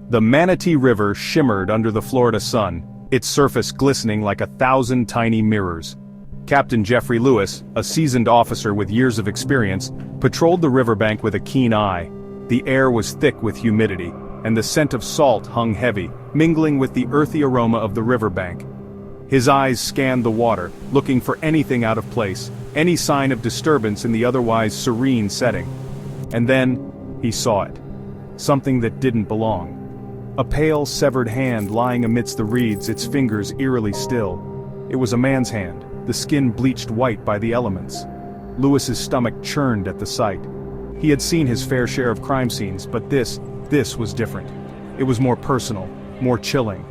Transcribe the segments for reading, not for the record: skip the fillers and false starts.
The Manatee River shimmered under the Florida sun, its surface glistening like 1,000 tiny mirrors. Captain Jeffrey Lewis, a seasoned officer with years of experience, patrolled the riverbank with a keen eye. The air was thick with humidity, and the scent of salt hung heavy, mingling with the earthy aroma of the riverbank. His eyes scanned the water, looking for anything out of place, any sign of disturbance in the otherwise serene setting. And then, he saw it. Something that didn't belong. A pale, severed hand lying amidst the reeds, its fingers eerily still. It was a man's hand, the skin bleached white by the elements. Lewis's stomach churned at the sight. He had seen his fair share of crime scenes, but this was different. It was more personal, more chilling.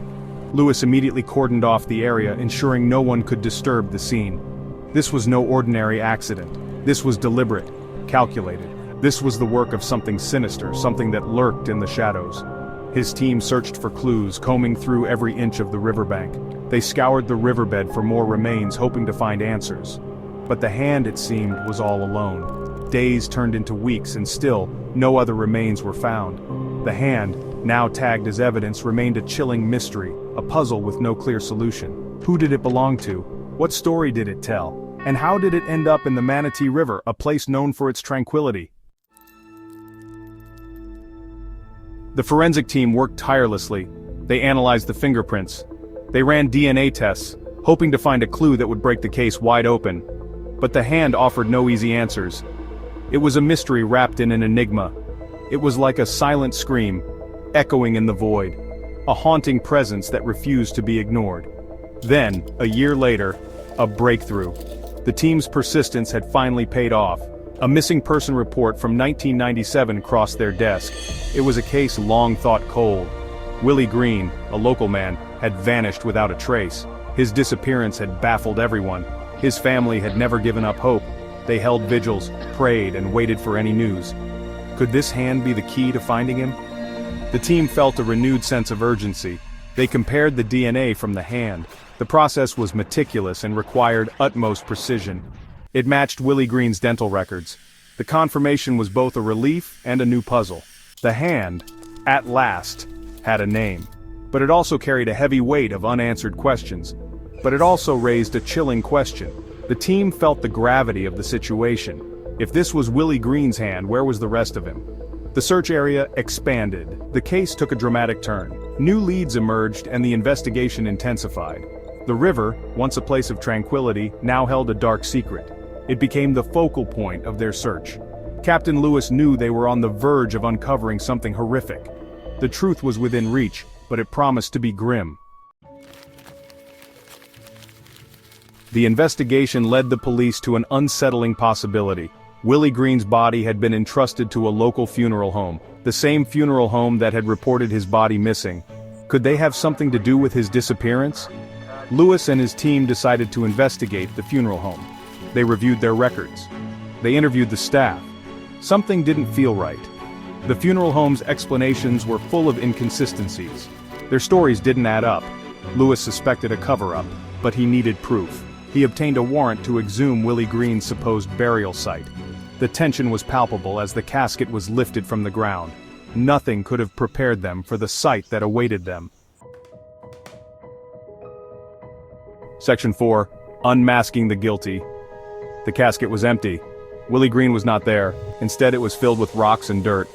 Lewis immediately cordoned off the area, ensuring no one could disturb the scene. This was no ordinary accident. This was deliberate, calculated. This was the work of something sinister, something that lurked in the shadows. His team searched for clues, combing through every inch of the riverbank. They scoured the riverbed for more remains, hoping to find answers. But the hand, it seemed, was all alone. Days turned into weeks, and still, no other remains were found. The hand, now tagged as evidence, remained a chilling mystery, a puzzle with no clear solution. Who did it belong to? What story did it tell? And how did it end up in the Manatee River, a place known for its tranquility? The forensic team worked tirelessly. They analyzed the fingerprints. They ran DNA tests, hoping to find a clue that would break the case wide open. But the hand offered no easy answers. It was a mystery wrapped in an enigma. It was like a silent scream, echoing in the void. A haunting presence that refused to be ignored. Then, a year later, a breakthrough. The team's persistence had finally paid off. A missing person report from 1997 crossed their desk. It was a case long thought cold. Willie Green, a local man, had vanished without a trace. His disappearance had baffled everyone. His family had never given up hope. They held vigils, prayed, and waited for any news. Could this hand be the key to finding him? The team felt a renewed sense of urgency. They compared the DNA from the hand. The process was meticulous and required utmost precision. It matched Willie Green's dental records. The confirmation was both a relief and a new puzzle. The hand, at last, had a name. But it also carried a heavy weight of unanswered questions. But it also raised a chilling question. The team felt the gravity of the situation. If this was Willie Green's hand, where was the rest of him? The search area expanded. The case took a dramatic turn. New leads emerged and the investigation intensified. The river, once a place of tranquility, now held a dark secret. It became the focal point of their search. Captain Lewis knew they were on the verge of uncovering something horrific. The truth was within reach, but it promised to be grim. The investigation led the police to an unsettling possibility. Willie Green's body had been entrusted to a local funeral home, the same funeral home that had reported his body missing. Could they have something to do with his disappearance? Lewis and his team decided to investigate the funeral home. They reviewed their records. They interviewed the staff. Something didn't feel right. The funeral home's explanations were full of inconsistencies. Their stories didn't add up. Lewis suspected a cover-up, but he needed proof. He obtained a warrant to exhume Willie Green's supposed burial site. The tension was palpable as the casket was lifted from the ground. Nothing could have prepared them for the sight that awaited them. Section 4. Unmasking the guilty. The casket was empty. Willie Green was not there. Instead, it was filled with rocks and dirt.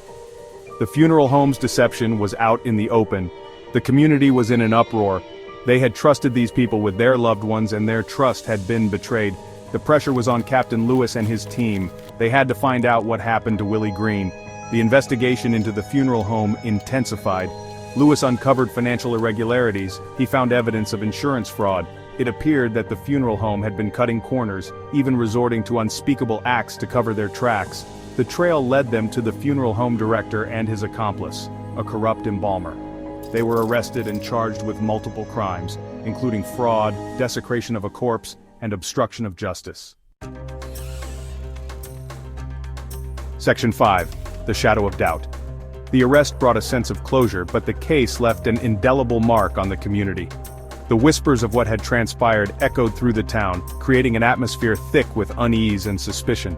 The funeral home's deception was out in the open. The community was in an uproar. They had trusted these people with their loved ones, and their trust had been betrayed. The pressure was on Captain Lewis and his team. They had to find out what happened to Willie Green. The investigation into the funeral home intensified. Lewis uncovered financial irregularities. He found evidence of insurance fraud. It appeared that the funeral home had been cutting corners, even resorting to unspeakable acts to cover their tracks. The trail led them to the funeral home director and his accomplice, a corrupt embalmer. They were arrested and charged with multiple crimes, including fraud, desecration of a corpse, and obstruction of justice. Section 5. The Shadow of Doubt. The arrest brought a sense of closure, but the case left an indelible mark on the community. The whispers of what had transpired echoed through the town, creating an atmosphere thick with unease and suspicion.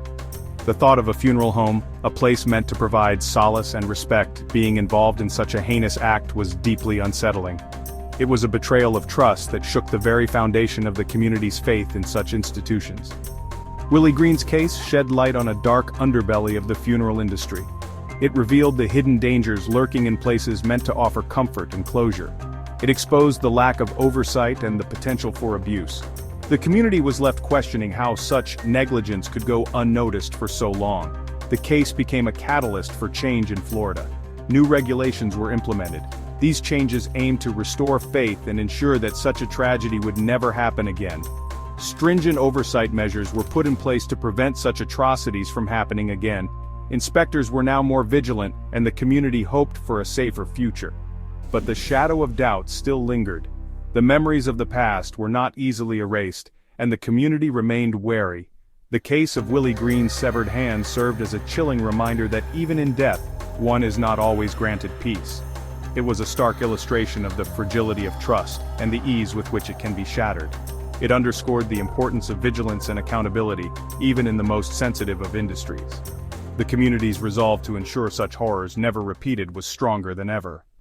The thought of a funeral home, a place meant to provide solace and respect, being involved in such a heinous act was deeply unsettling. It was a betrayal of trust that shook the very foundation of the community's faith in such institutions. Willie Green's case shed light on a dark underbelly of the funeral industry. It revealed the hidden dangers lurking in places meant to offer comfort and closure. It exposed the lack of oversight and the potential for abuse. The community was left questioning how such negligence could go unnoticed for so long. The case became a catalyst for change in Florida. New regulations were implemented. These changes aimed to restore faith and ensure that such a tragedy would never happen again. Stringent oversight measures were put in place to prevent such atrocities from happening again. Inspectors were now more vigilant, and the community hoped for a safer future. But the shadow of doubt still lingered. The memories of the past were not easily erased, and the community remained wary. The case of Willie Green's severed hand served as a chilling reminder that even in death, one is not always granted peace. It was a stark illustration of the fragility of trust and the ease with which it can be shattered. It underscored the importance of vigilance and accountability, even in the most sensitive of industries. The community's resolve to ensure such horrors never repeated was stronger than ever.